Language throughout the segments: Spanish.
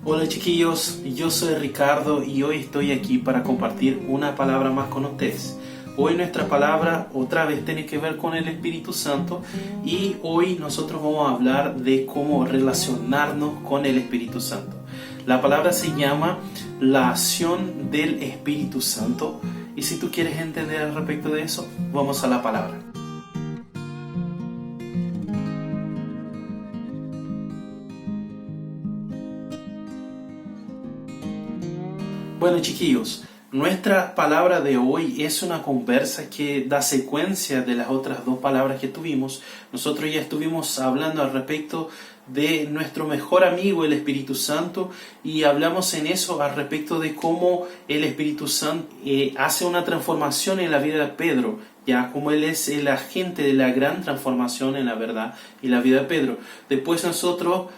Hola chiquillos, yo soy Ricardo y hoy estoy aquí para compartir una palabra más con ustedes. Hoy nuestra palabra otra vez tiene que ver con el Espíritu Santo y hoy nosotros vamos a hablar de cómo relacionarnos con el Espíritu Santo. La palabra se llama la acción del Espíritu Santo y si tú quieres entender al respecto de eso, vamos a la palabra. Bueno chiquillos, nuestra palabra de hoy es una conversa que da secuencia de las otras dos palabras que tuvimos. Nosotros ya estuvimos hablando al respecto de nuestro mejor amigo el Espíritu Santo y hablamos en eso al respecto de cómo el Espíritu Santo hace una transformación en la vida de Pedro, ya como él es el agente de la gran transformación en la verdad y la vida de Pedro. Después nosotros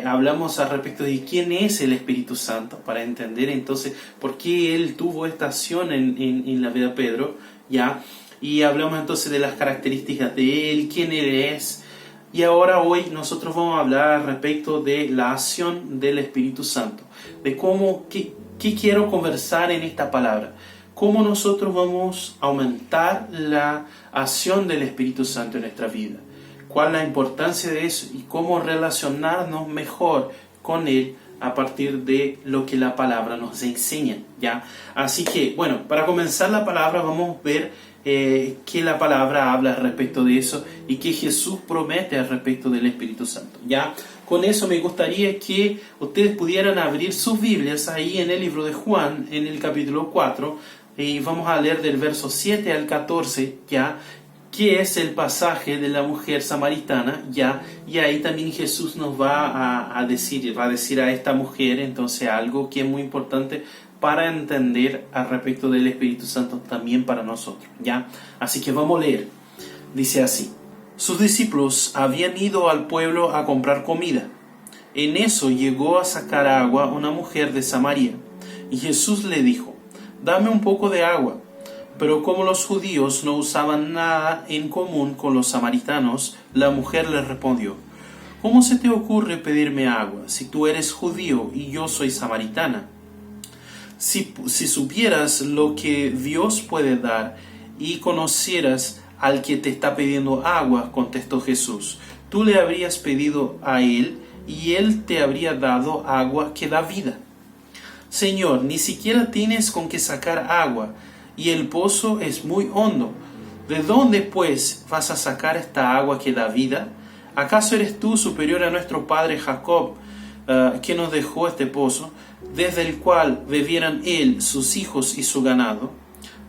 hablamos al respecto de quién es el Espíritu Santo para entender entonces por qué él tuvo esta acción en la vida de Pedro, ya, y hablamos entonces de las características de él, quién él es. Y ahora hoy nosotros vamos a hablar al respecto de la acción del Espíritu Santo, de cómo, qué quiero conversar en esta palabra, cómo nosotros vamos a aumentar la acción del Espíritu Santo en nuestra vida, cuál es la importancia de eso y cómo relacionarnos mejor con Él a partir de lo que la palabra nos enseña, ¿ya? Así que, bueno, para comenzar la palabra vamos a ver que la palabra habla al respecto de eso y que Jesús promete al respecto del Espíritu Santo, ¿ya? Con eso me gustaría que ustedes pudieran abrir sus Biblias ahí en el libro de Juan, en el capítulo 4, y vamos a leer del verso 7 al 14, ¿ya? Que es el pasaje de la mujer samaritana, ¿ya? Y ahí también Jesús nos va a decir a esta mujer entonces algo que es muy importante para entender al respecto del Espíritu Santo también para nosotros, ¿ya? Así que vamos a leer. Dice así: sus discípulos habían ido al pueblo a comprar comida. En eso llegó a sacar agua una mujer de Samaria, y Jesús le dijo: dame un poco de agua. Pero como los judíos no usaban nada en común con los samaritanos, la mujer le respondió: ¿cómo se te ocurre pedirme agua si tú eres judío y yo soy samaritana? Si supieras lo que Dios puede dar y conocieras al que te está pidiendo agua, contestó Jesús, tú le habrías pedido a él y él te habría dado agua que da vida. Señor, ni siquiera tienes con qué sacar agua y el pozo es muy hondo. ¿De dónde, pues, vas a sacar esta agua que da vida? ¿Acaso eres tú superior a nuestro padre Jacob, que nos dejó este pozo, desde el cual bebieran él, sus hijos y su ganado?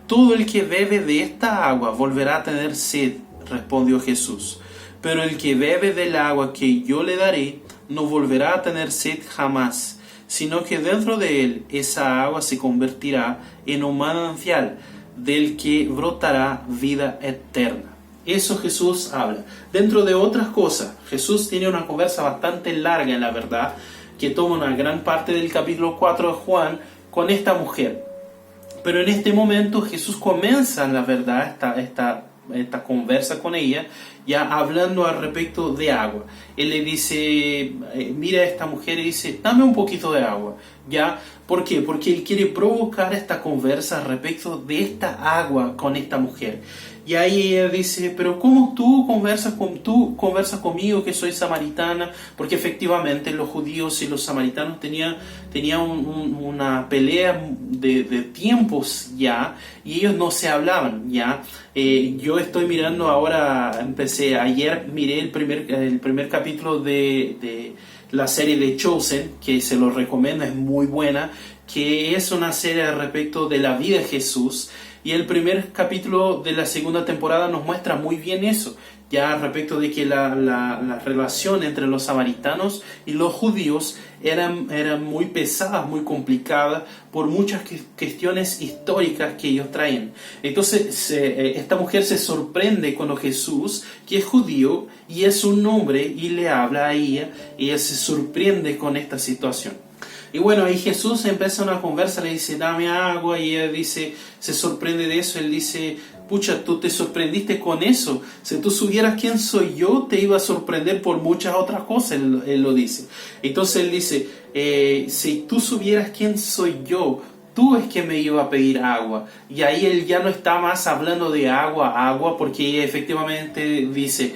Todo el que bebe de esta agua volverá a tener sed, respondió Jesús. Pero el que bebe del agua que yo le daré, no volverá a tener sed jamás, sino que dentro de él esa agua se convertirá en un manantial del que brotará vida eterna. Eso Jesús habla. Dentro de otras cosas, Jesús tiene una conversa bastante larga en la verdad, que toma una gran parte del capítulo 4 de Juan con esta mujer. Pero en este momento Jesús comienza en la verdad esta conversa con ella, ya hablando al respecto de agua. Él le dice, mira a esta mujer y dice, dame un poquito de agua, ¿ya? ¿Por qué? Porque él quiere provocar esta conversa al respecto de esta agua con esta mujer. Y ahí ella dice, pero ¿cómo tú conversas conmigo que soy samaritana? Porque efectivamente los judíos y los samaritanos tenían una pelea de tiempos ya, y ellos no se hablaban ya. Yo estoy mirando ahora, ayer miré el primer capítulo de la serie de Chosen, que se lo recomiendo, es muy buena, que es una serie al respecto de la vida de Jesús. Y el primer capítulo de la segunda temporada nos muestra muy bien eso, ya al respecto de que la relación entre los samaritanos y los judíos eran muy pesadas, muy complicadas por muchas cuestiones históricas que ellos traen. Entonces esta mujer se sorprende cuando Jesús, que es judío y es un hombre, y le habla a ella se sorprende con esta situación. Y bueno, ahí Jesús empieza una conversa, le dice, dame agua, y ella dice, se sorprende de eso, él dice, pucha, tú te sorprendiste con eso, si tú supieras quién soy yo, te iba a sorprender por muchas otras cosas, él lo dice. Entonces él dice, si tú supieras quién soy yo, tú es que me iba a pedir agua. Y ahí él ya no está más hablando de agua, porque efectivamente dice,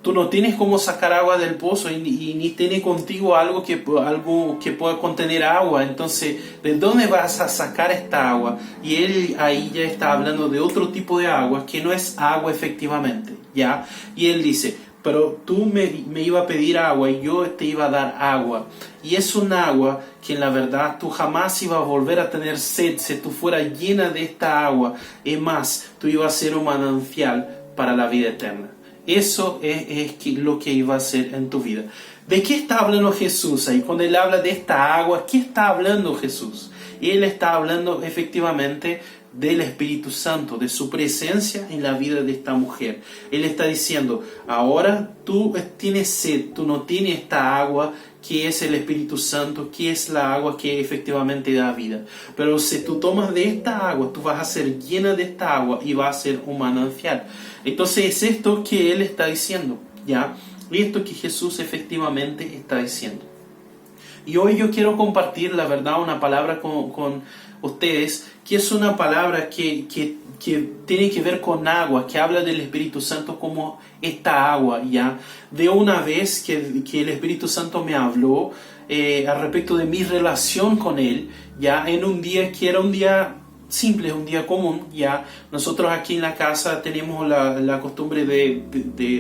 tú no tienes cómo sacar agua del pozo y ni tienes contigo algo que pueda contener agua. Entonces, ¿de dónde vas a sacar esta agua? Y él ahí ya está hablando de otro tipo de agua que no es agua efectivamente, ¿ya? Y él dice, pero tú me iba a pedir agua y yo te iba a dar agua. Y es un agua que en la verdad tú jamás ibas a volver a tener sed si tú fueras llena de esta agua. Es más, tú ibas a ser un manantial para la vida eterna. Eso es lo que iba a hacer en tu vida. ¿De qué está hablando Jesús ahí? Cuando él habla de esta agua, ¿qué está hablando Jesús? Él está hablando efectivamente del Espíritu Santo, de su presencia en la vida de esta mujer. Él está diciendo, ahora tú tienes sed, tú no tienes esta agua que es el Espíritu Santo, que es la agua que efectivamente da vida. Pero si tú tomas de esta agua, tú vas a ser llena de esta agua y vas a ser un manantial. Entonces es esto que él está diciendo, ¿ya? Y esto que Jesús efectivamente está diciendo. Y hoy yo quiero compartir, la verdad, una palabra con ustedes, que es una palabra que tiene que ver con agua, que habla del Espíritu Santo como esta agua, ¿ya? De una vez que el Espíritu Santo me habló al respecto de mi relación con Él, ¿ya? En un día que era un día simple, un día común, ¿ya? Nosotros aquí en la casa tenemos la costumbre de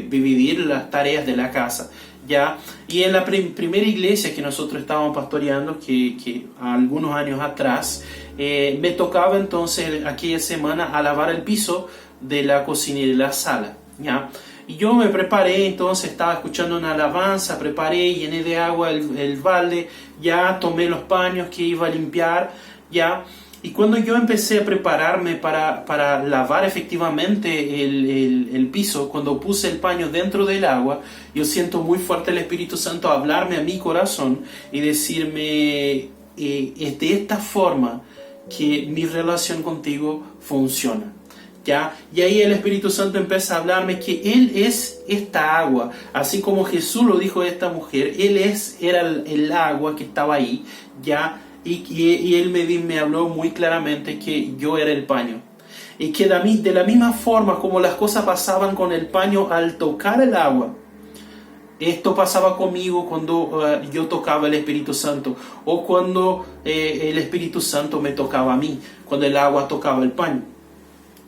dividir las tareas de la casa, ¿ya? Y en la primera iglesia que nosotros estábamos pastoreando, que algunos años atrás, me tocaba entonces aquella semana a lavar el piso de la cocina y de la sala, ¿ya? Y yo me preparé, entonces estaba escuchando una alabanza, preparé, llené de agua el balde, ya tomé los paños que iba a limpiar, ya. Y cuando yo empecé a prepararme para lavar efectivamente el piso, cuando puse el paño dentro del agua, yo siento muy fuerte el Espíritu Santo hablarme a mi corazón y decirme, es de esta forma que mi relación contigo funciona, ¿ya? Y ahí el Espíritu Santo empieza a hablarme que Él es esta agua, así como Jesús lo dijo de esta mujer, Él era el agua que estaba ahí, ¿ya? Y Él me habló muy claramente que yo era el paño. Y que de la misma forma como las cosas pasaban con el paño al tocar el agua, esto pasaba conmigo cuando yo tocaba el Espíritu Santo, o cuando el Espíritu Santo me tocaba a mí, cuando el agua tocaba el paño.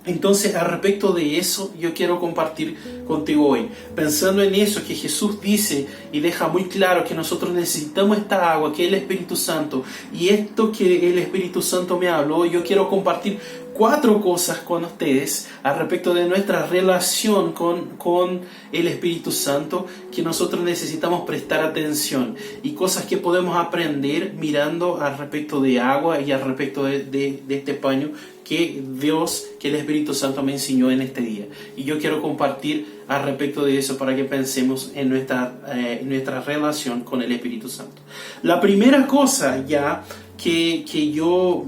Entonces, al respecto de eso, yo quiero compartir contigo hoy. Pensando en eso que Jesús dice y deja muy claro que nosotros necesitamos esta agua, que es el Espíritu Santo. Y esto que el Espíritu Santo me habló, yo quiero compartir 4 cosas con ustedes al respecto de nuestra relación con el Espíritu Santo, que nosotros necesitamos prestar atención, y cosas que podemos aprender mirando al respecto de agua y al respecto de este paño que el Espíritu Santo me enseñó en este día. Y yo quiero compartir al respecto de eso para que pensemos en nuestra relación con el Espíritu Santo. La primera cosa ya que yo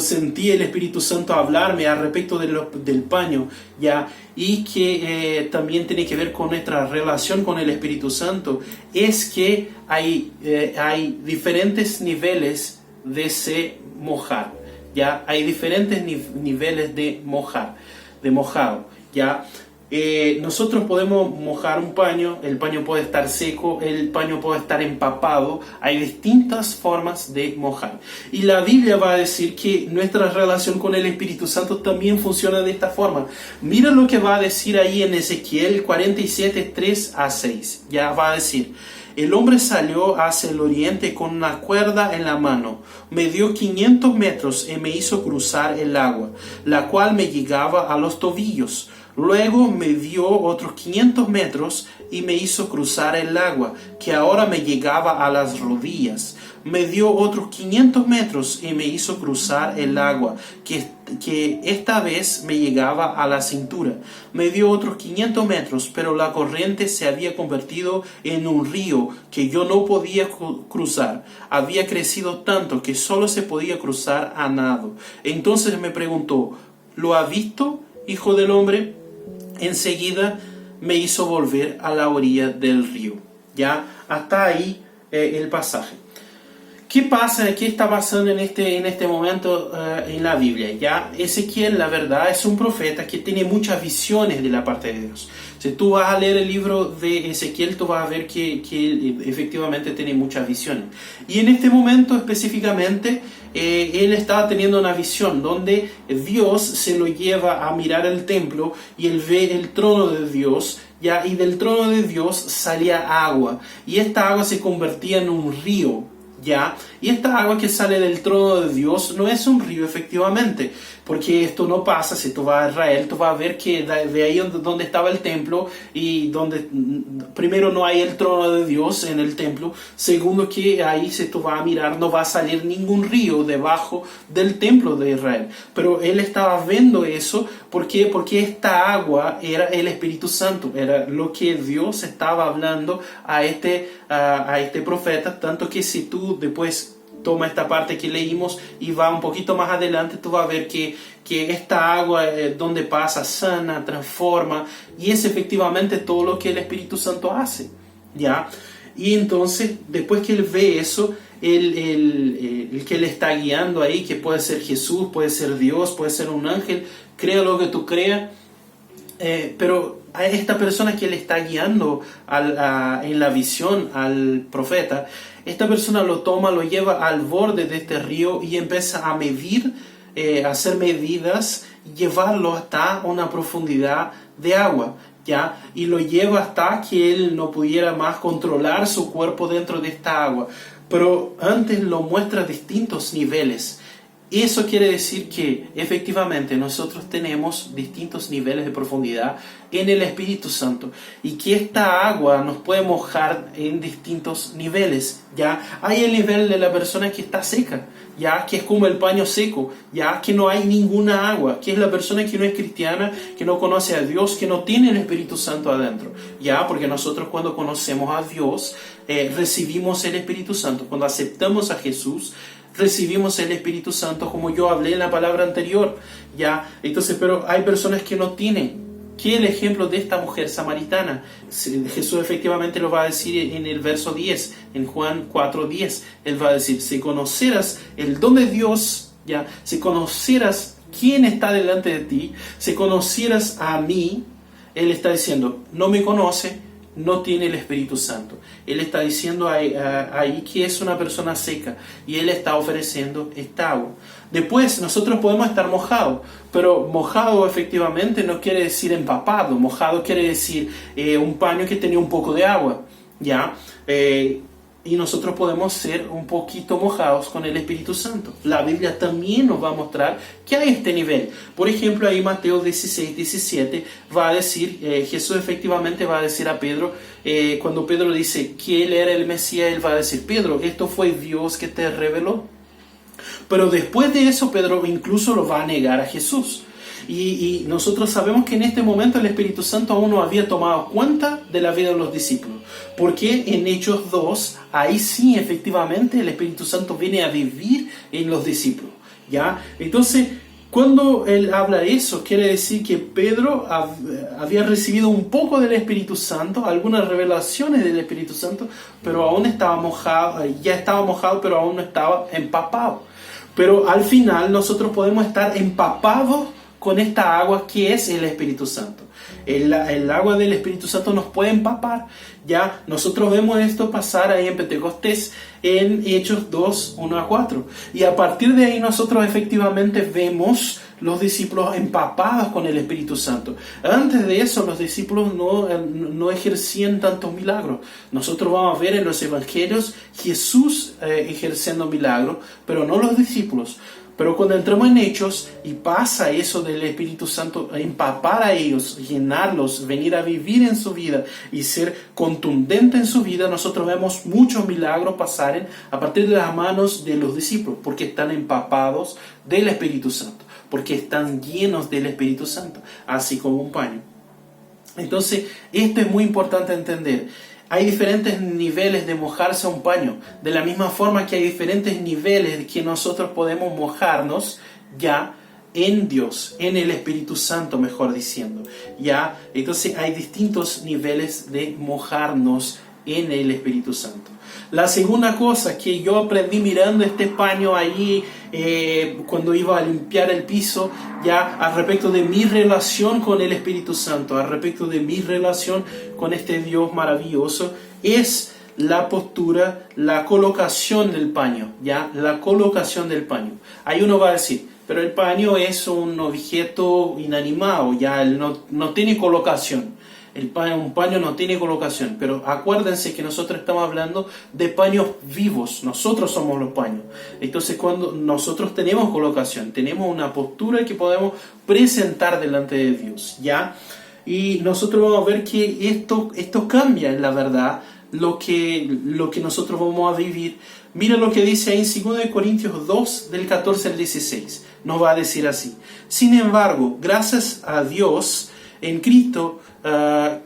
sentí el Espíritu Santo hablarme al respecto del paño, ya, y que también tiene que ver con nuestra relación con el Espíritu Santo, es que hay diferentes niveles de se mojar. ¿Ya? Hay diferentes niveles de mojado, ¿ya? Nosotros podemos mojar un paño, el paño puede estar seco, el paño puede estar empapado, hay distintas formas de mojar. Y la Biblia va a decir que nuestra relación con el Espíritu Santo también funciona de esta forma. Mira lo que va a decir ahí en Ezequiel 47, 3-6, ya va a decir: el hombre salió hacia el oriente con una cuerda en la mano, me dio 500 metros y me hizo cruzar el agua, la cual me llegaba a los tobillos. Luego me dio otros 500 metros y me hizo cruzar el agua, que ahora me llegaba a las rodillas. Me dio otros 500 metros y me hizo cruzar el agua, que esta vez me llegaba a la cintura. Me dio otros 500 metros, pero la corriente se había convertido en un río que yo no podía cruzar. Había crecido tanto que solo se podía cruzar a nado. Entonces me preguntó: ¿lo has visto, hijo del hombre? Enseguida me hizo volver a la orilla del río. Ya, hasta ahí el pasaje. ¿qué pasa? ¿Qué está pasando en este momento en la Biblia? Ya Ezequiel, la verdad, es un profeta que tiene muchas visiones de la parte de Dios. Si tú vas a leer el libro de Ezequiel, tú vas a ver que efectivamente tiene muchas visiones. Y en este momento específicamente, él estaba teniendo una visión donde Dios se lo lleva a mirar el templo y él ve el trono de Dios, ¿ya? Y del trono de Dios salía agua. Y esta agua se convertía en un río, ¿ya? Y esta agua que sale del trono de Dios no es un río efectivamente, porque esto no pasa. Si tú vas a Israel, tú vas a ver que de ahí donde estaba el templo, y donde primero no hay el trono de Dios en el templo, segundo que ahí, si tú vas a mirar, no va a salir ningún río debajo del templo de Israel. Pero él estaba viendo eso. ¿Por qué? Porque esta agua era el Espíritu Santo, era lo que Dios estaba hablando a este profeta. Tanto que si tú después toma esta parte que leímos y va un poquito más adelante, tú vas a ver que esta agua donde pasa sana, transforma, y es efectivamente todo lo que el Espíritu Santo hace, ¿ya? Y entonces, después que él ve eso, el que le está guiando ahí, que puede ser Jesús, puede ser Dios, puede ser un ángel, crea lo que tú creas, pero a esta persona que le está guiando en la visión al profeta, esta persona lo toma, lo lleva al borde de este río y empieza a medir, a hacer medidas, llevarlo hasta una profundidad de agua, ¿ya? Y lo lleva hasta que él no pudiera más controlar su cuerpo dentro de esta agua. Pero antes lo muestra a distintos niveles. Eso quiere decir que efectivamente nosotros tenemos distintos niveles de profundidad en el Espíritu Santo, y que esta agua nos puede mojar en distintos niveles. Ya hay el nivel de la persona que está seca, ya que es como el paño seco, ya que no hay ninguna agua, que es la persona que no es cristiana, que no conoce a Dios, que no tiene el Espíritu Santo adentro. Ya, porque nosotros cuando conocemos a Dios, recibimos el Espíritu Santo. Cuando aceptamos a Jesús, recibimos el Espíritu Santo, como yo hablé en la palabra anterior, ¿ya? Entonces, pero hay personas que no tienen. ¿Qué es el ejemplo de esta mujer samaritana? Jesús efectivamente lo va a decir en el verso 10, en Juan 4:10. Él va a decir: si conocieras el don de Dios, ¿ya? Si conocieras quién está delante de ti, si conocieras a mí, Él está diciendo, no me conoce, no tiene el Espíritu Santo. Él está diciendo ahí que es una persona seca, y Él está ofreciendo esta agua. Después nosotros podemos estar mojados, pero mojado efectivamente no quiere decir empapado. Mojado quiere decir un paño que tenía un poco de agua, ¿ya? Y nosotros podemos ser un poquito mojados con el Espíritu Santo. La Biblia también nos va a mostrar que hay este nivel. Por ejemplo, ahí Mateo 16:17 va a decir, Jesús efectivamente va a decir a Pedro, cuando Pedro dice que Él era el Mesías, Él va a decir: Pedro, esto fue Dios que te reveló. Pero después de eso, Pedro incluso lo va a negar a Jesús. Y nosotros sabemos que en este momento el Espíritu Santo aún no había tomado cuenta de la vida de los discípulos. Porque en Hechos 2, ahí sí efectivamente el Espíritu Santo viene a vivir en los discípulos, ¿ya? Entonces, cuando él habla de eso, quiere decir que Pedro había recibido un poco del Espíritu Santo, algunas revelaciones del Espíritu Santo, pero aún estaba mojado, ya estaba mojado, pero aún no estaba empapado. Pero al final nosotros podemos estar empapados con esta agua que es el Espíritu Santo. El agua del Espíritu Santo nos puede empapar. Ya nosotros vemos esto pasar ahí en Pentecostés, en Hechos 2:1-4. Y a partir de ahí nosotros efectivamente vemos los discípulos empapados con el Espíritu Santo. Antes de eso los discípulos no ejercían tantos milagros. Nosotros vamos a ver en los evangelios Jesús ejerciendo milagros, pero no los discípulos. Pero cuando entramos en Hechos y pasa eso del Espíritu Santo, empapar a ellos, llenarlos, venir a vivir en su vida y ser contundente en su vida, nosotros vemos muchos milagros pasar a partir de las manos de los discípulos, porque están empapados del Espíritu Santo, porque están llenos del Espíritu Santo, así como un paño. Entonces, esto es muy importante entender. Hay diferentes niveles de mojarse a un paño, de la misma forma que hay diferentes niveles que nosotros podemos mojarnos ya en Dios, en el Espíritu Santo, mejor diciendo. Ya, entonces hay distintos niveles de mojarnos en el Espíritu Santo. La segunda cosa que yo aprendí mirando este paño ahí cuando iba a limpiar el piso, ya al respecto de mi relación con el Espíritu Santo, al respecto de mi relación con este Dios maravilloso, es la postura, la colocación del paño, ya, la colocación del paño. Ahí uno va a decir, pero el paño es un objeto inanimado, ya, no tiene colocación. Un paño no tiene colocación, pero acuérdense que nosotros estamos hablando de paños vivos, nosotros somos los paños. Entonces cuando nosotros tenemos colocación, tenemos una postura que podemos presentar delante de Dios, ¿ya? Y nosotros vamos a ver que esto cambia, en la verdad, lo que nosotros vamos a vivir. Mira lo que dice ahí en 2 Corintios 2, del 14 al 16. Nos va a decir así: sin embargo, gracias a Dios, en Cristo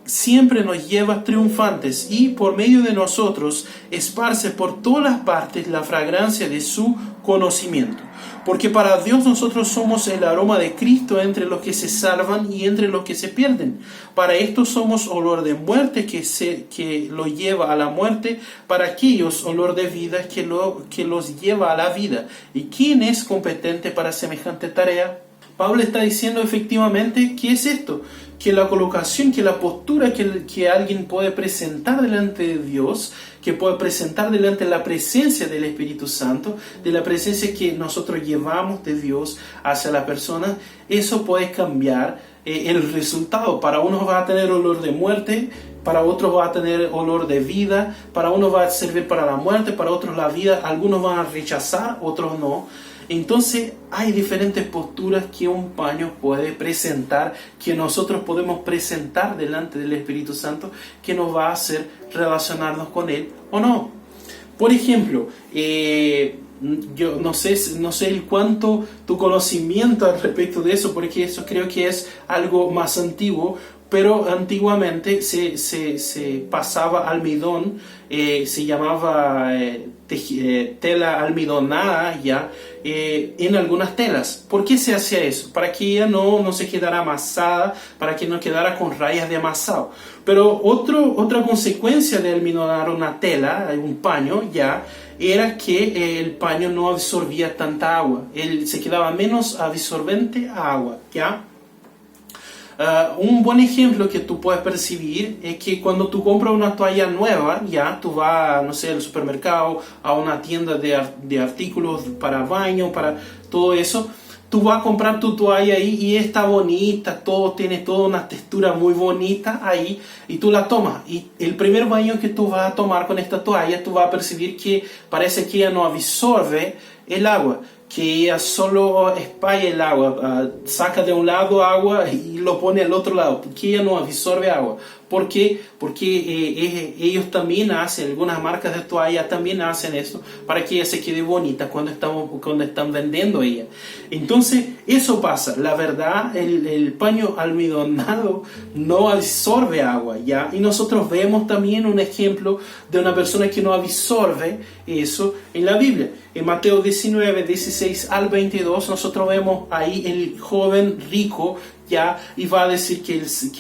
siempre nos lleva triunfantes y por medio de nosotros esparce por todas las partes la fragancia de su conocimiento. Porque para Dios nosotros somos el aroma de Cristo entre los que se salvan y entre los que se pierden. Para estos somos olor de muerte que lo lleva a la muerte, para aquellos olor de vida que los lleva a la vida. ¿Y quién es competente para semejante tarea? Pablo está diciendo efectivamente, ¿qué es esto? Que la colocación, que la postura que alguien puede presentar delante de Dios, que puede presentar delante de la presencia del Espíritu Santo, de la presencia que nosotros llevamos de Dios hacia la persona, eso puede cambiar el resultado. Para unos va a tener olor de muerte, para otros va a tener olor de vida, para unos va a servir para la muerte, para otros la vida, algunos van a rechazar, otros no. Entonces hay diferentes posturas que un paño puede presentar, que nosotros podemos presentar delante del Espíritu Santo, que nos va a hacer relacionarnos con Él o no. Por ejemplo, yo no sé el cuánto tu conocimiento al respecto de eso, porque eso creo que es algo más antiguo, pero antiguamente se pasaba almidón, se llamaba tela almidonada ya, en algunas telas. ¿Por qué se hacía eso? Para que ella no se quedara amasada, para que no quedara con rayas de amasado. Pero otra consecuencia de almidonar una tela, un paño ya, era que el paño no absorbía tanta agua. Él se quedaba menos absorbente a agua, ¿ya? Un buen ejemplo que tú puedes percibir es que cuando tú compras una toalla nueva, ya tú vas, no sé, al supermercado, a una tienda de artículos para baño, para todo eso, tú vas a comprar tu toalla ahí y está bonita, tiene toda una textura muy bonita ahí y tú la tomas. Y el primer baño que tú vas a tomar con esta toalla, tú vas a percibir que parece que ella no absorbe el agua, que ella solo espalla el agua, saca de un lado agua y lo pone al otro lado, porque ella no absorbe agua. ¿Por qué? Porque ellos también hacen, algunas marcas de toalla también hacen eso, para que ella se quede bonita cuando están vendiendo ella. Entonces, eso pasa. La verdad, el paño almidonado no absorbe agua, ¿ya? Y nosotros vemos también un ejemplo de una persona que no absorbe eso en la Biblia. En Mateo 19, 16 al 22, nosotros vemos ahí el joven rico, ¿ya? Y va a decir que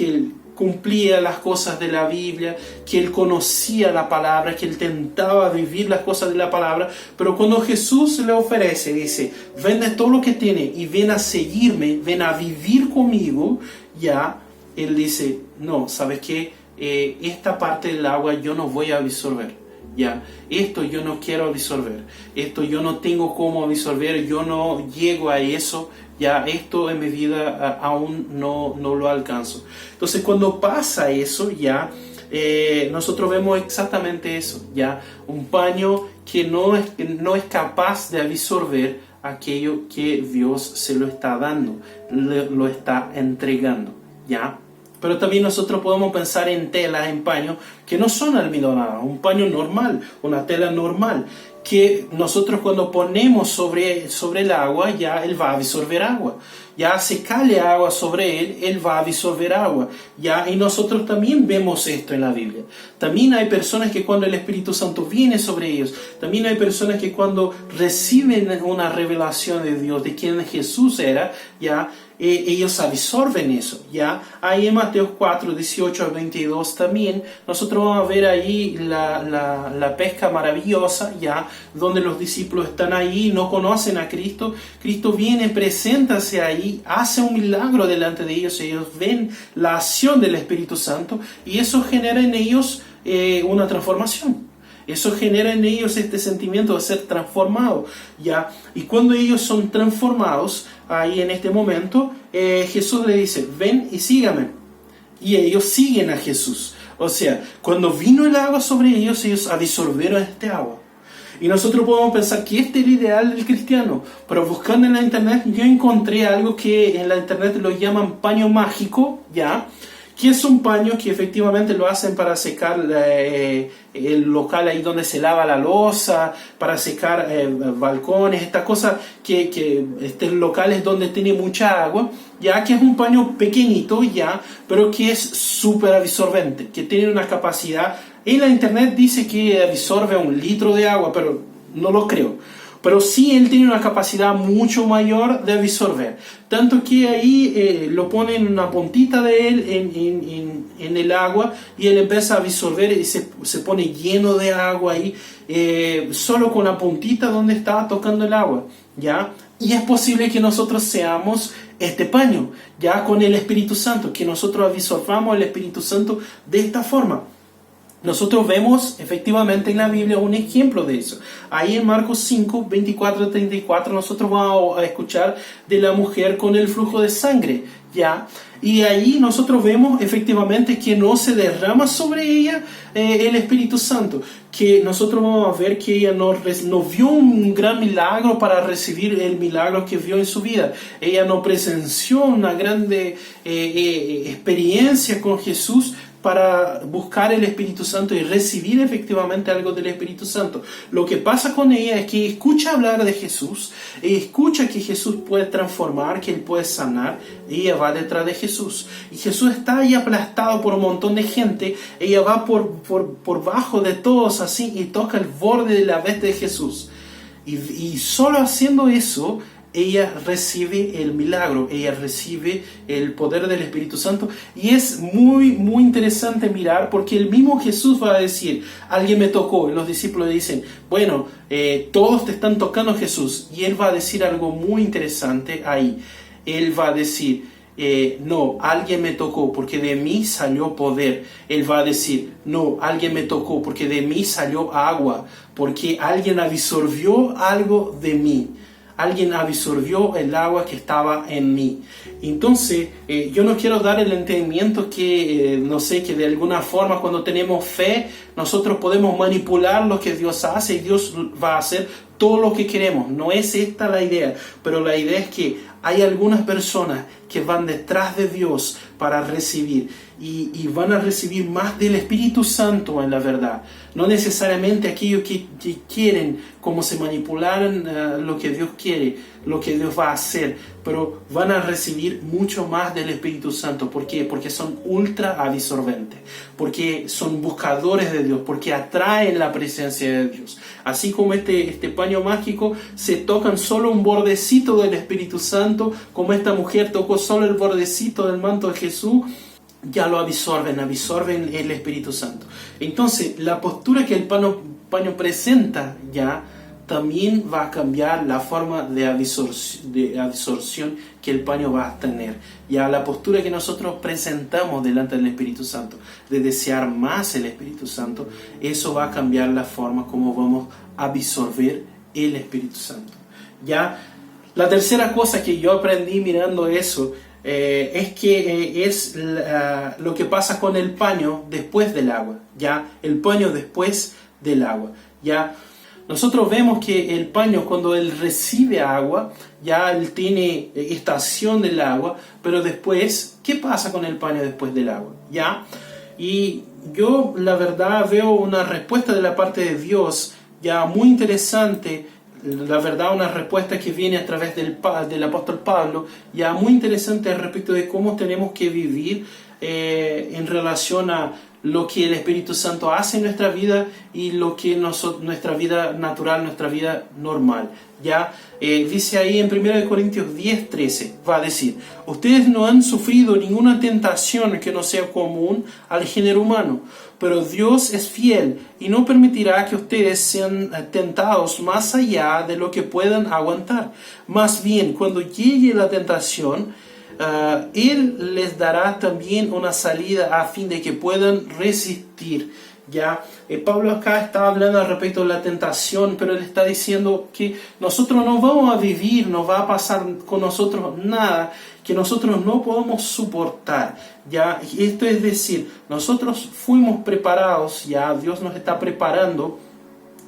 él cumplía las cosas de la Biblia, que él conocía la palabra, que él tentaba vivir las cosas de la palabra, pero cuando Jesús le ofrece, dice, vende todo lo que tiene y ven a seguirme, ven a vivir conmigo, ya, él dice, no, ¿sabes qué? Esta parte del agua yo no voy a absorber. Ya, esto yo no quiero absorber, esto yo no tengo cómo absorber, yo no llego a eso, ya esto en mi vida aún no lo alcanzo. Entonces cuando pasa eso, ya nosotros vemos exactamente eso, ya un paño que no es capaz de absorber aquello que Dios se lo está dando, lo está entregando, ya. Pero también nosotros podemos pensar en telas, en paños que no son almidonadas, un paño normal, una tela normal, que nosotros cuando ponemos sobre el agua, ya él va a absorber agua. ya se cale agua sobre él, él va a absorber agua, ya, y nosotros también vemos esto en la Biblia. También hay personas que cuando el Espíritu Santo viene sobre ellos, también hay personas que cuando reciben una revelación de Dios, de quién Jesús era, ya, ellos absorben eso, ¿ya? Ahí en Mateo 4, 18 al 22 también, nosotros vamos a ver ahí la pesca maravillosa, ¿ya? Donde los discípulos están ahí, no conocen a Cristo, Cristo viene, preséntase ahí, hace un milagro delante de ellos ven la acción del Espíritu Santo y eso genera en ellos una transformación. Eso genera en ellos este sentimiento de ser transformado, ¿ya? Y cuando ellos son transformados, ahí en este momento, Jesús le dice, ven y sígame. Y ellos siguen a Jesús. O sea, cuando vino el agua sobre ellos, ellos absorbieron este agua. Y nosotros podemos pensar que este es el ideal del cristiano. Pero buscando en la internet, yo encontré algo que en la internet lo llaman paño mágico, ¿ya? Que es un paño que efectivamente lo hacen para secar el local ahí donde se lava la loza, para secar balcones, estas cosas locales donde tiene mucha agua, ya que es un paño pequeñito ya, pero que es súper absorbente, que tiene una capacidad, en la internet dice que absorbe 1 litro de agua, pero no lo creo. Pero sí él tiene una capacidad mucho mayor de absorber. Tanto que ahí lo ponen una puntita de él en el agua y él empieza a absorber y se pone lleno de agua ahí, solo con la puntita donde estaba tocando el agua, ¿ya? Y es posible que nosotros seamos este paño, ya con el Espíritu Santo, que nosotros absorbamos el Espíritu Santo de esta forma. Nosotros vemos efectivamente en la Biblia un ejemplo de eso. Ahí en Marcos 5, 24 a 34 nosotros vamos a escuchar de la mujer con el flujo de sangre, ¿ya? Y ahí nosotros vemos efectivamente que no se derrama sobre ella el Espíritu Santo, que nosotros vamos a ver que ella no vio un gran milagro para recibir el milagro que vio en su vida. Ella no presenció una grande experiencia con Jesús para buscar el Espíritu Santo y recibir efectivamente algo del Espíritu Santo. Lo que pasa con ella es que escucha hablar de Jesús, escucha que Jesús puede transformar, que Él puede sanar, y ella va detrás de Jesús. Y Jesús está ahí aplastado por un montón de gente, ella va por bajo de todos así y toca el borde de la veste de Jesús. Y solo haciendo eso, ella recibe el milagro, ella recibe el poder del Espíritu Santo. Y es muy, muy interesante mirar, porque el mismo Jesús va a decir, alguien me tocó, y los discípulos le dicen, bueno, todos te están tocando, Jesús. Y Él va a decir algo muy interesante ahí. Él va a decir, no, alguien me tocó porque de mí salió poder. Él va a decir, no, alguien me tocó porque de mí salió agua, porque alguien absorbió algo de mí. Alguien absorbió el agua que estaba en mí. Entonces, yo no quiero dar el entendimiento que, que de alguna forma cuando tenemos fe, nosotros podemos manipular lo que Dios hace y Dios va a hacer todo lo que queremos. No es esta la idea, pero la idea es que hay algunas personas que van detrás de Dios para recibir y van a recibir más del Espíritu Santo en la verdad. No necesariamente aquellos que quieren como se manipularan lo que Dios quiere, lo que Dios va a hacer, pero van a recibir mucho más del Espíritu Santo. ¿Por qué? Porque son ultra absorbentes, porque son buscadores de Dios, porque atraen la presencia de Dios. Así como este paño mágico, se tocan solo un bordecito del Espíritu Santo, como esta mujer tocó solo el bordecito del manto de Jesús, ya lo absorben el Espíritu Santo. Entonces, la postura que el paño presenta ya también va a cambiar la forma de absorción que el paño va a tener. Ya la postura que nosotros presentamos delante del Espíritu Santo, de desear más el Espíritu Santo, eso va a cambiar la forma como vamos a absorber el Espíritu Santo. Ya, la tercera cosa que yo aprendí mirando eso, es que es lo que pasa con el paño después del agua, ya el paño después del agua, ya nosotros vemos que el paño cuando él recibe agua, ya él tiene esta acción del agua, pero después, ¿qué pasa con el paño después del agua? Ya, y yo la verdad veo una respuesta de la parte de Dios ya muy interesante la verdad, una respuesta que viene a través del apóstol Pablo, ya muy interesante respecto de cómo tenemos que vivir en relación a lo que el Espíritu Santo hace en nuestra vida y lo que nuestra vida natural, nuestra vida normal. Ya dice ahí en 1 Corintios 10:13, va a decir: ustedes no han sufrido ninguna tentación que no sea común al género humano, pero Dios es fiel y no permitirá que ustedes sean tentados más allá de lo que puedan aguantar. Más bien, cuando llegue la tentación, Él les dará también una salida a fin de que puedan resistir. Ya, Pablo acá está hablando al respecto de la tentación, pero él está diciendo que nosotros no vamos a vivir, no va a pasar con nosotros nada que nosotros no podamos soportar. Ya, esto es decir, nosotros fuimos preparados, ya Dios nos está preparando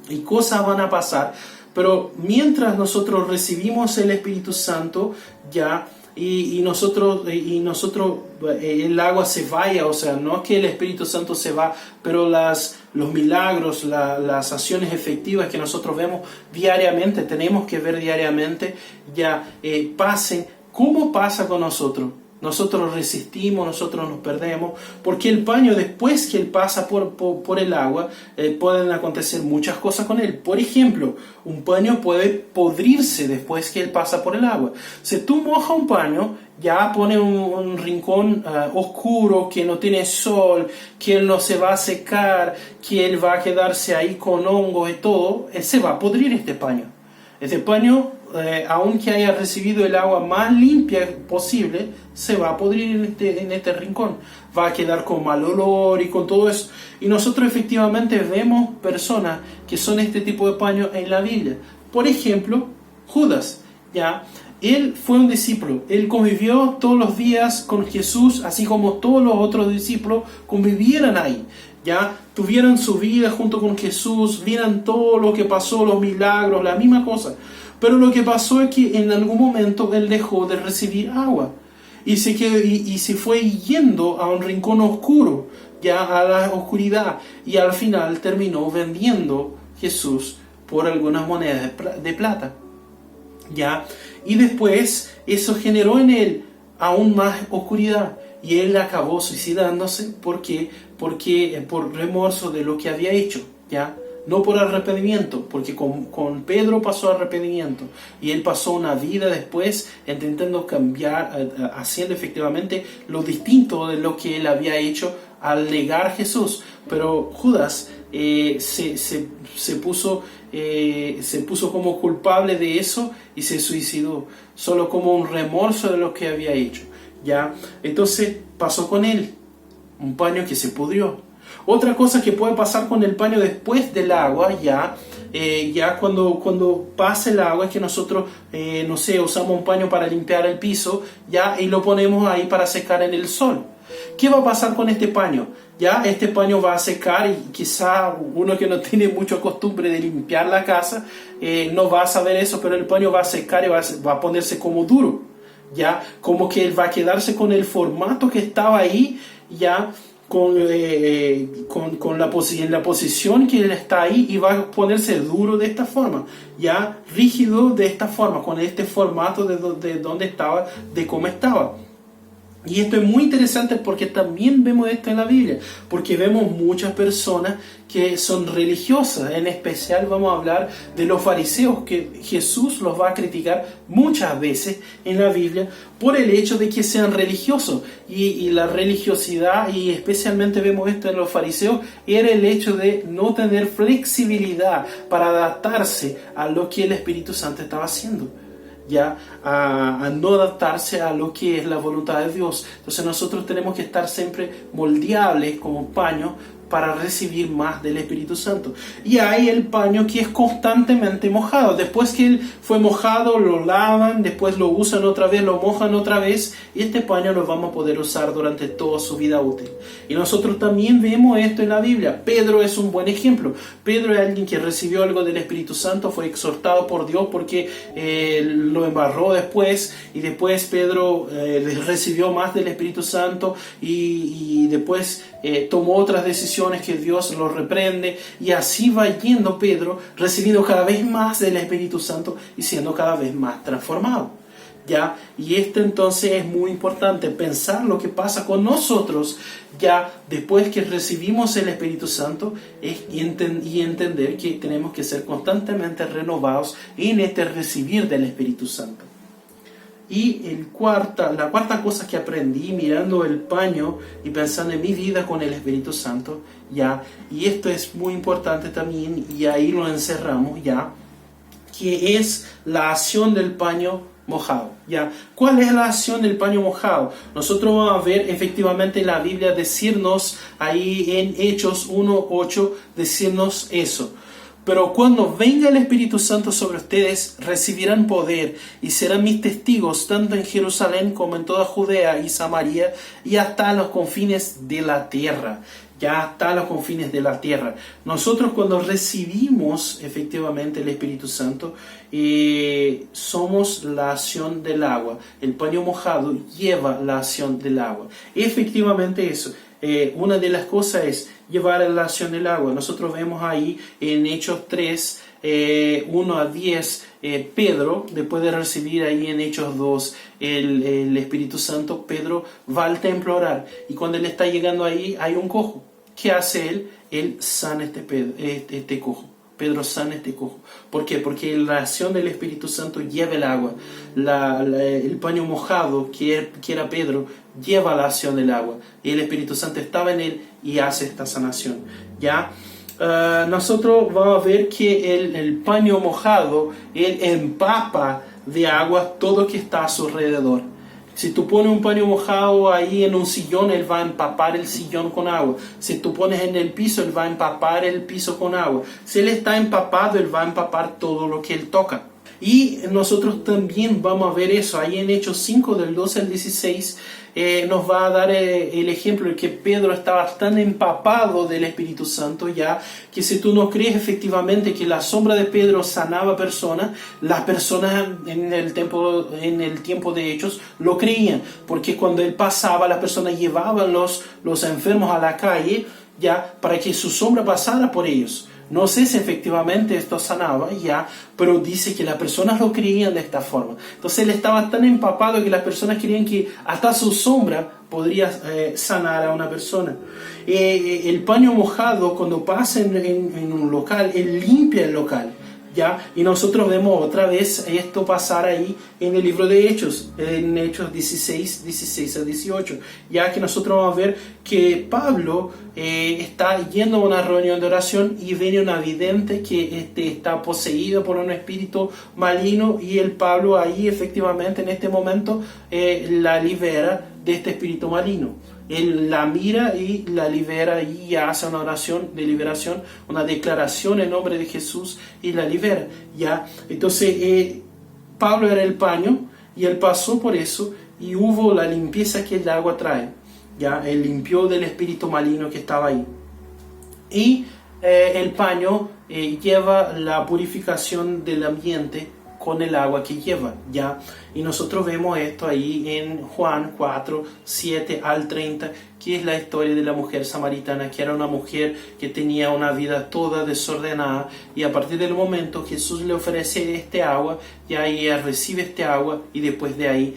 y cosas van a pasar, pero mientras nosotros recibimos el Espíritu Santo, ya, y nosotros el agua se vaya, o sea, no es que el Espíritu Santo se va, pero los milagros, las acciones efectivas que nosotros vemos diariamente, tenemos que ver diariamente, ya pasen. ¿Cómo pasa con nosotros? Nosotros resistimos, nosotros nos perdemos, porque el paño, después que él pasa por el agua, pueden acontecer muchas cosas con él. Por ejemplo, un paño puede podrirse después que él pasa por el agua. Si tú mojas un paño, ya pone un rincón oscuro, que no tiene sol, que él no se va a secar, que él va a quedarse ahí con hongos y todo, se va a podrir este paño. Este paño, aunque haya recibido el agua más limpia posible, se va a podrir en este rincón. Va a quedar con mal olor y con todo eso. Y nosotros efectivamente vemos personas que son este tipo de paños en la Biblia. Por ejemplo, Judas, ¿ya? Él fue un discípulo. Él convivió todos los días con Jesús, así como todos los otros discípulos convivieran ahí. Ya tuvieron su vida junto con Jesús, vieran todo lo que pasó, los milagros, la misma cosa. Pero lo que pasó es que en algún momento él dejó de recibir agua y se fue yendo a un rincón oscuro, ya a la oscuridad, y al final terminó vendiendo Jesús por algunas monedas de plata. Ya, y después eso generó en él aún más oscuridad. Y él acabó suicidándose porque por remorso de lo que había hecho, ¿ya? No por arrepentimiento, porque con Pedro pasó arrepentimiento y él pasó una vida después intentando cambiar, haciendo efectivamente lo distinto de lo que él había hecho al negar a Jesús. Pero Judas se puso como culpable de eso y se suicidó, solo como un remorso de lo que había hecho. ¿Ya? Entonces pasó con él un paño que se pudrió. Otra cosa que puede pasar con el paño después del agua, ya cuando pasa el agua, es que nosotros, usamos un paño para limpiar el piso, ya, y lo ponemos ahí para secar en el sol. ¿Qué va a pasar con este paño? Ya, este paño va a secar y quizá uno que no tiene mucha costumbre de limpiar la casa, no va a saber eso, pero el paño va a secar y va a ponerse como duro. Ya, como que él va a quedarse con el formato que estaba ahí, ya, en la posición que él está ahí, y va a ponerse duro de esta forma, ya, rígido de esta forma, con este formato de donde estaba, de cómo estaba. Y esto es muy interesante porque también vemos esto en la Biblia, porque vemos muchas personas que son religiosas. En especial vamos a hablar de los fariseos, que Jesús los va a criticar muchas veces en la Biblia por el hecho de que sean religiosos. Y la religiosidad, y especialmente vemos esto en los fariseos, era el hecho de no tener flexibilidad para adaptarse a lo que el Espíritu Santo estaba haciendo. Ya a no adaptarse a lo que es la voluntad de Dios. Entonces nosotros tenemos que estar siempre moldeables como paño para recibir más del Espíritu Santo. Y hay el paño que es constantemente mojado. Después que él fue mojado, lo lavan, después lo usan otra vez, lo mojan otra vez, y este paño lo vamos a poder usar durante toda su vida útil. Y nosotros también vemos esto en la Biblia. Pedro es un buen ejemplo. Pedro es alguien que recibió algo del Espíritu Santo, fue exhortado por Dios porque lo embarró después, y después Pedro recibió más del Espíritu Santo, y después tomó otras decisiones que Dios lo reprende, y así va yendo Pedro, recibiendo cada vez más del Espíritu Santo y siendo cada vez más transformado. ¿Ya? Y esto entonces es muy importante, pensar lo que pasa con nosotros ya después que recibimos el Espíritu Santo, y entender que tenemos que ser constantemente renovados en este recibir del Espíritu Santo. Y la cuarta cosa que aprendí mirando el paño y pensando en mi vida con el Espíritu Santo, ya, y esto es muy importante también, y ahí lo encerramos ya, que es la acción del paño mojado. ¿Ya? ¿Cuál es la acción del paño mojado? Nosotros vamos a ver efectivamente en la Biblia decirnos ahí en Hechos 1:8 decirnos eso. Pero cuando venga el Espíritu Santo sobre ustedes, recibirán poder y serán mis testigos tanto en Jerusalén como en toda Judea y Samaria y hasta los confines de la tierra. Ya hasta los confines de la tierra. Nosotros cuando recibimos efectivamente el Espíritu Santo, somos la acción del agua. El paño mojado lleva la acción del agua. Efectivamente eso. Una de las cosas es llevar la acción del agua. Nosotros vemos ahí en Hechos 3, 1-10, Pedro, después de recibir ahí en Hechos 2 el Espíritu Santo, Pedro va al templo a orar. Y cuando él está llegando ahí, hay un cojo. ¿Qué hace él? Él sana este cojo. Pedro sana este cojo. ¿Por qué? Porque la acción del Espíritu Santo lleva el agua. El paño mojado que era Pedro lleva la acción del agua. Y el Espíritu Santo estaba en él y hace esta sanación. ¿Ya? Nosotros vamos a ver que el paño mojado, él empapa de agua todo lo que está a su alrededor. Si tú pones un paño mojado ahí en un sillón, él va a empapar el sillón con agua. Si tú pones en el piso, él va a empapar el piso con agua. Si él está empapado, él va a empapar todo lo que él toca. Y nosotros también vamos a ver eso. Ahí en Hechos 5, del 12 al 16, nos va a dar el ejemplo de que Pedro estaba tan empapado del Espíritu Santo ya, que si tú no crees efectivamente que la sombra de Pedro sanaba personas, las personas en el tiempo de Hechos lo creían, porque cuando él pasaba, las personas llevaban los enfermos a la calle ya para que su sombra pasara por ellos. No sé si efectivamente esto sanaba ya, pero dice que las personas lo creían de esta forma. Entonces él estaba tan empapado que las personas creían que hasta su sombra podría sanar a una persona. El paño mojado, cuando pasa en un local, él limpia el local. ¿Ya? Y nosotros vemos otra vez esto pasar ahí en el libro de Hechos, en Hechos 16 a 18, ya que nosotros vamos a ver que Pablo está yendo a una reunión de oración y viene una vidente que está poseída por un espíritu maligno, y el Pablo ahí efectivamente en este momento la libera de este espíritu maligno. Él la mira y la libera y hace una oración de liberación, una declaración en nombre de Jesús y la libera. ¿Ya? Entonces Pablo era el paño y él pasó por eso y hubo la limpieza que el agua trae. ¿Ya? Él limpió del espíritu maligno que estaba ahí. Y el paño lleva la purificación del ambiente con el agua que lleva, ¿ya? Y nosotros vemos esto ahí en Juan 4, 7 al 30, que es la historia de la mujer samaritana, que era una mujer que tenía una vida toda desordenada, y a partir del momento Jesús le ofrece este agua, y ahí ella recibe este agua, y después de ahí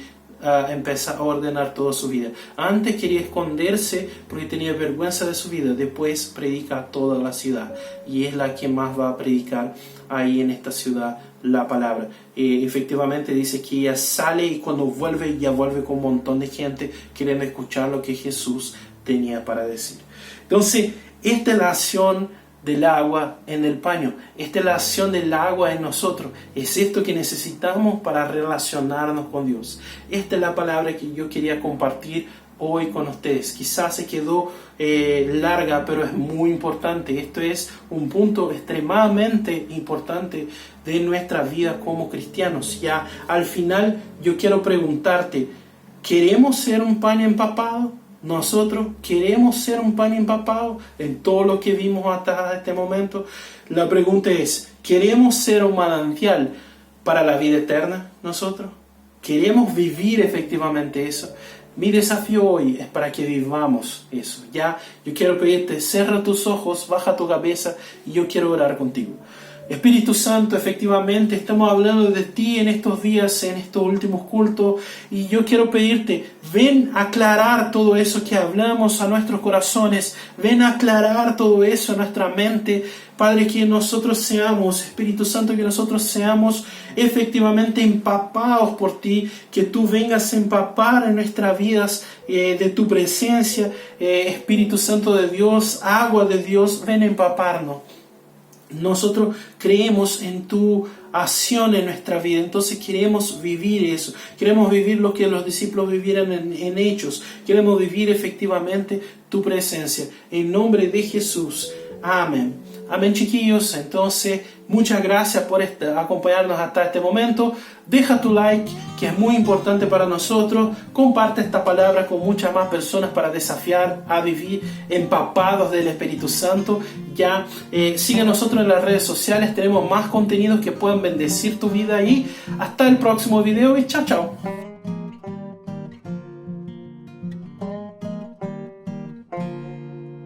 empieza a ordenar toda su vida. Antes quería esconderse porque tenía vergüenza de su vida, después predica a toda la ciudad, y es la que más va a predicar ahí en esta ciudad la palabra. Efectivamente dice que ella sale y cuando vuelve, ya vuelve con un montón de gente queriendo escuchar lo que Jesús tenía para decir. Entonces, esta es la acción del agua en el paño. Esta es la acción del agua en nosotros. Es esto que necesitamos para relacionarnos con Dios. Esta es la palabra que yo quería compartir hoy con ustedes. Quizás se quedó larga, pero es muy importante. Esto es un punto extremadamente importante de nuestra vida como cristianos. Ya al final yo quiero preguntarte, ¿queremos ser un paño empapado? Nosotros queremos ser un paño empapado en todo lo que vimos hasta este momento. La pregunta es, ¿queremos ser un manantial para la vida eterna nosotros? ¿Queremos vivir efectivamente eso? Mi desafío hoy es para que vivamos eso. Ya, yo quiero pedirte, cierra tus ojos, baja tu cabeza y yo quiero orar contigo. Espíritu Santo, efectivamente estamos hablando de ti en estos días, en estos últimos cultos, y yo quiero pedirte, ven a aclarar todo eso que hablamos a nuestros corazones, ven a aclarar todo eso a nuestra mente, Padre, que nosotros seamos, Espíritu Santo, que nosotros seamos efectivamente empapados por ti, que tú vengas a empapar en nuestras vidas de tu presencia, Espíritu Santo de Dios, agua de Dios, ven a empaparnos. Nosotros creemos en tu acción en nuestra vida, entonces queremos vivir eso, queremos vivir lo que los discípulos vivieran en Hechos, queremos vivir efectivamente tu presencia, en nombre de Jesús, amén. Amén, chiquillos. Entonces, muchas gracias por acompañarnos hasta este momento. Deja tu like, que es muy importante para nosotros. Comparte esta palabra con muchas más personas para desafiar a vivir empapados del Espíritu Santo. Ya, sigue a nosotros en las redes sociales. Tenemos más contenidos que puedan bendecir tu vida. Y hasta el próximo video y chao, chao.